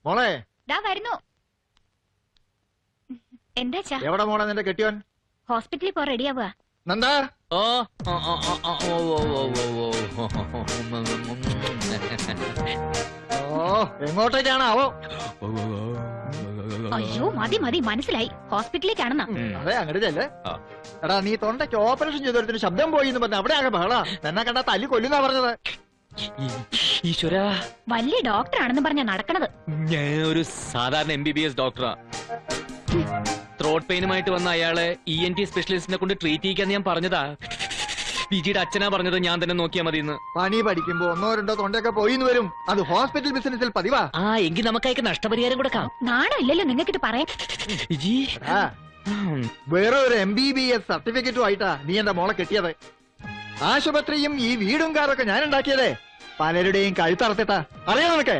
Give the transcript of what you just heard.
മോളെ വരുന്നു. എന്താ എവിടെ മോളെ നിന്റെ കെട്ടിയോൻ? ഹോസ്പിറ്റലിൽ പോ, റെഡിയാവുക. നന്ദാ എങ്ങോട്ടേക്കാണാവോ? അയ്യോ മതി മതി, മനസ്സിലായി, ഹോസ്പിറ്റലിലേക്കാണെന്നാ. അതെ അങ്ങോട്ട് ചെല്ലേ. എടാ നീ തൊണ്ടയ്ക്ക് ഓപ്പറേഷൻ ചെയ്തൊരുത്തിന് ശബ്ദം പോയി എന്ന് പറഞ്ഞു, അവിടെ ആകെ ബഹള. എന്നെ കണ്ടാ തല്ലി കൊല്ലുന്നാ പറഞ്ഞത്. ഈശ്വര, വലിയ ഡോക്ടറാണെന്ന് പറഞ്ഞാ നടക്കണത്. ഞാൻ ഒരു സാധാരണ MBBS ഡോക്ടറാ. ത്രോട്ട് പെയിനുമായിട്ട് വന്ന അയാളെ ENT സ്പെഷ്യലിസ്റ്റിനെ കൊണ്ട് ട്രീറ്റ് ചെയ്യിക്കാൻ ഞാൻ പറഞ്ഞതാ. പിജിയുടെ അച്ഛനാ പറഞ്ഞത് ഞാൻ തന്നെ നോക്കിയാ മതി. പനി പഠിക്കുമ്പോ 1-2 തൊണ്ടയൊക്കെ പോയിന്ന് വരും. അത് ഹോസ്പിറ്റൽ ബിസിനസിൽ പതിവാ. എങ്കിൽ നമുക്കയക്ക് നഷ്ടപരിഹാരം കൊടുക്കാം. നാണോ ഇല്ലല്ലോ നിങ്ങൾക്കിട്ട് പറയാൻ. വേറെ ഒരു MBBS സർട്ടിഫിക്കറ്റും ആയിട്ടാ നീ എന്റെ മോളെ കെട്ടിയത്. ആശുപത്രിയും ഈ വീടും കാറൊക്കെ ഞാൻ ഉണ്ടാക്കിയതേ. പലരുടെയും കഴുത്തറത്തിട്ടാ. അറിയാം നിനക്ക്?